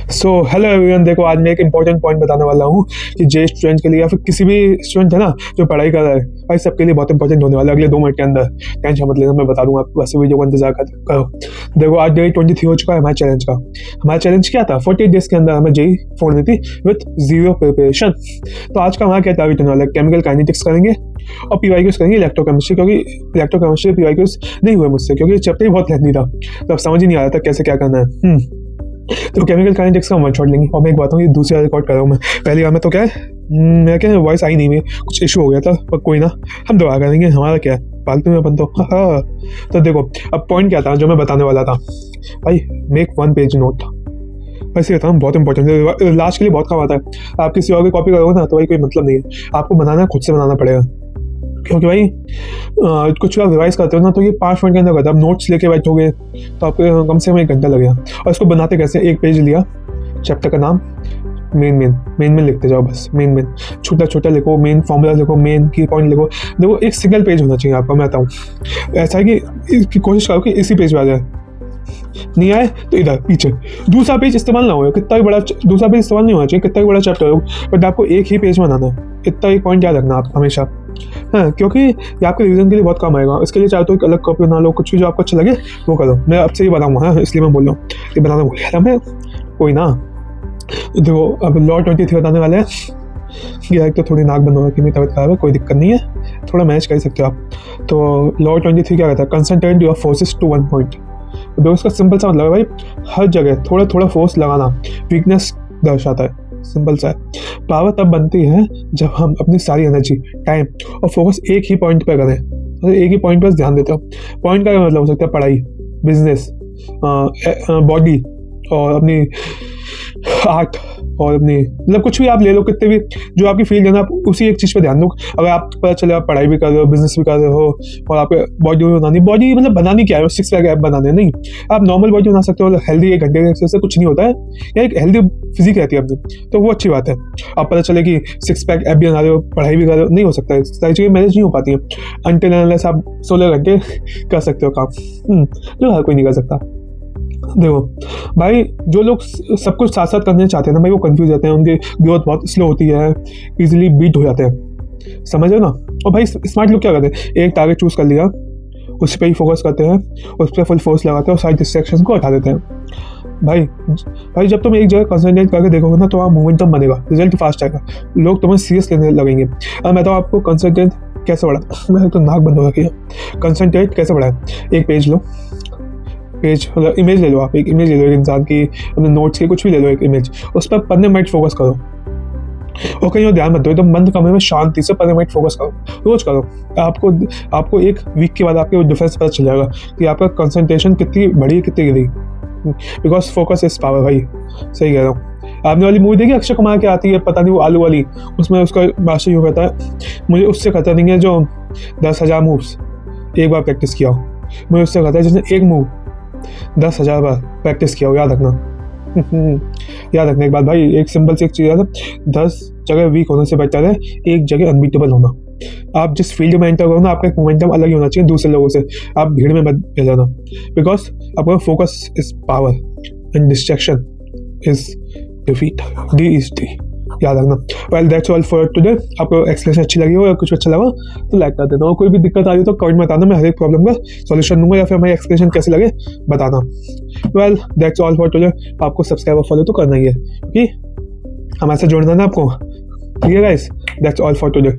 So hello everyone, देखो आज मैं एक इंपॉर्टेंट पॉइंट बताने वाला हूँ कि जे स्टूडेंट के लिए या फिर किसी भी स्टूडेंट है ना जो पढ़ाई कर रहा है, भाई सबके लिए बहुत इंपॉर्टेंट होने वाला है अगले 2 मिनट के अंदर। टेंशन मत लेना, मैं बता दूंगा आपको, वैसे वीडियो को इंतजार करो। देखो आज डे 23 हो चुका है हमारे चैलेंज का। हमारा चैलेंज क्या था? 48 डेज के अंदर हमें जेई फोड़नी थी विथ 0 प्रिपरेशन। तो आज का हमारा क्या टारगेट होने वाला है? केमिकल काइनेटिक्स करेंगे और पीवाईक्यूज करेंगे इलेक्ट्रोकेमिस्ट्री, क्योंकि इलेक्ट्रोकेमिस्ट्री पीवाईक्यूज नहीं हुए मुझसे, क्योंकि चैप्टर ही बहुत लेंथी था, तो अब समझ ही नहीं आ रहा था कैसे क्या करना है। तो केमिकल काइनेटिक्स का वन शॉट लेंगे। और मैं एक बात हूँ, ये दूसरी बार रिकॉर्ड कर रहा हूँ मैं। पहली बार में तो क्या है, मैं क्या वॉइस आई नहीं, में कुछ इशू हो गया था, पर कोई ना, हम दोबारा करेंगे, हमारा क्या है, फालतू में अपन तो। हाँ, तो देखो अब पॉइंट क्या था जो मैं बताने वाला था। भाई मेक 1 पेज नोट। वैसे ये था बहुत इंपॉर्टेंट है, लास्ट के लिए बहुत काम आता है। आप किसी और की कॉपी करोगे ना तो भाई कोई मतलब नहीं है, आपको बनाना खुद से बनाना पड़ेगा। क्योंकि भाई कुछ आप रिवाइज करते हो ना तो ये 5 मिनट के अंदर करता है। आप नोट्स लेके बैठोगे तो आपको कम से कम 1 घंटा लगेगा। और इसको बनाते कैसे? 1 पेज लिया, चैप्टर का नाम, मेन लिखते जाओ, बस मेन छोटा छोटा लिखो, मेन फॉर्मूला लिखो, मेन की पॉइंट लिखो। देखो एक सिंगल पेज होना चाहिए आपका, मैं बताऊँ ऐसा है कि कोशिश करो कि इसी पेज पे आ जाए, नहीं आए तो इधर पीछे दूसरा पेज इस्तेमाल ना हो, कितना भी बड़ा दूसरा पेज इस्तेमाल नहीं होना चाहिए, कितना भी बड़ा चैप्टर हो, बट आपको एक ही पेज बनाना है। इतना एक पॉइंट याद रखना आप हमेशा, हाँ, क्योंकि ये आपके रिवीजन के लिए बहुत काम आएगा। इसके लिए चाहे तो एक अलग कॉपी बना लो, कुछ भी जो आपको अच्छा लगे वो करो। मैं आपसे ही बनाऊंगा, हाँ, इसलिए मैं बोल रहा हूँ ये बनाना भूल गया था मैं, कोई ना। देखो अब लॉ 23 बताने वाले हैं। ये एक तो थोड़ी नाक बंद होगा कि मेरी तबियत खराब है, कोई दिक्कत नहीं है, थोड़ा मैच कर सकते हो आप। तो लॉ 23 क्या कहता है? Concentrate your forces to 1 point. देखो इसका सिंपल सा मतलब है भाई, हर जगह थोड़ा थोड़ा फोर्स लगाना वीकनेस दर्शाता है, सिंपल सा है। पावर तब बनती है जब हम अपनी सारी एनर्जी, टाइम और फोकस एक ही पॉइंट पे करें, तो एक ही पॉइंट पर ध्यान देते हो। पॉइंट का मतलब हो सकता है पढ़ाई, बिजनेस, बॉडी और अपनी आर्ट और अपनी, मतलब कुछ भी आप ले लो, कितने भी जो आपकी फील्ड है ना, आप उसी एक चीज़ पे ध्यान दो। अगर आप पता चले आप पढ़ाई भी कर रहे हो, बिजनेस भी कर रहे हो और आप बॉडी भी बनानी, बॉडी मतलब बनानी क्या है, 6 पैक ऐप बनाने नहीं, आप नॉर्मल बॉडी बना सकते हो। हेल्दी 1 घंटे के से कुछ नहीं होता है, या एक हेल्दी फिजिक रहती है अपनी, तो वो अच्छी बात है। आप पता चले कि 6 पैक ऐप भी बना रहे हो, पढ़ाई भी कर रहे हो, नहीं हो सकता है, सारी चीज़ें मैनेज नहीं हो पाती हैं अनटिल अनलेस आप 16 घंटे कर सकते हो काम, जो हर कोई नहीं कर सकता। देखो भाई, जो लोग सब कुछ साथ साथ करने चाहते हैं ना भाई, वो कंफ्यूज रहते हैं, उनकी ग्रोथ बहुत स्लो होती है, इजीली बीट हो जाते हैं, समझ रहे हो ना। और भाई स्मार्ट लोग क्या करते हैं, एक टारगेट चूज कर लिया, उस पर ही फोकस करते हैं, उस पर फुल फोर्स लगाते हैं और सारी डिस्ट्रैक्शन को हटा देते हैं। भाई जब तुम एक जगह कंसंट्रेट करके देखोगे ना तो वहाँ मोमेंटम बनेगा, रिजल्ट फास्ट आएगा, लोग तुम्हें सीरियस लेने लगेंगे। अब मैं तो आपको कंसंट्रेट कैसे बढ़ा, मैं तो नाक बंद हो रखी है, कंसंट्रेट कैसे बढ़ाए? एक पेज लो, पेज मतलब इमेज ले लो, आप एक इमेज ले लो एक इंसान की, अपने नोट्स की, कुछ भी ले लो एक इमेज, उस पर 15 मिनट फोकस करो और कहीं और ध्यान मत दो, एकदम बंद कमरे में शांति से 15 मिनट फोकस करो, रोज करो। आपको 1 वीक के बाद आपके डिफरेंस पता चल जाएगा कि आपका कंसंट्रेशन कितनी बढ़ी कितनी गिरी, बिकॉज फोकस इज पावर। भाई सही कह रहा हूँ। आपने वाली मूवी देखी अक्षय कुमार की आती है, पता नहीं वो आलू वाली, उसमें उसका मास्टर यूँ कहता है, मुझे उससे कहता नहीं है जो 10,000 मूव्स एक बार प्रैक्टिस किया हो, मुझे उससे कहता है जिसने एक मूव 10,000 बार प्रैक्टिस किया हो। याद रखना याद रखने एक बात भाई, एक सिंपल सी एक चीज़ याद है, 10 जगह वीक होने से बेहतर है एक जगह अनबीटेबल होना। आप जिस फील्ड में एंटर करो ना, आपका एक मोमेंटम अलग ही होना चाहिए दूसरे लोगों से, आप भीड़ में मत मिल जाना, बिकॉज आपका focus is power and distraction is defeat, D is D, याद रखना। Well that's all for today. आपको एक्सप्लेनेशन अच्छी लगी हो या कुछ अच्छा लगा तो लाइक कर देना, और कोई भी दिक्कत आ रही तो कमेंट में बताना, मैं हर एक प्रॉब्लम का सॉल्यूशन दूंगा, या फिर हमारी एक्सप्लेनेशन कैसे लगे बताना। Well that's all for today. आपको सब्सक्राइब और फॉलो तो करना ही है, क्योंकि हमारे साथ जुड़ना ना आपको। ठीक है guys, that's all for today.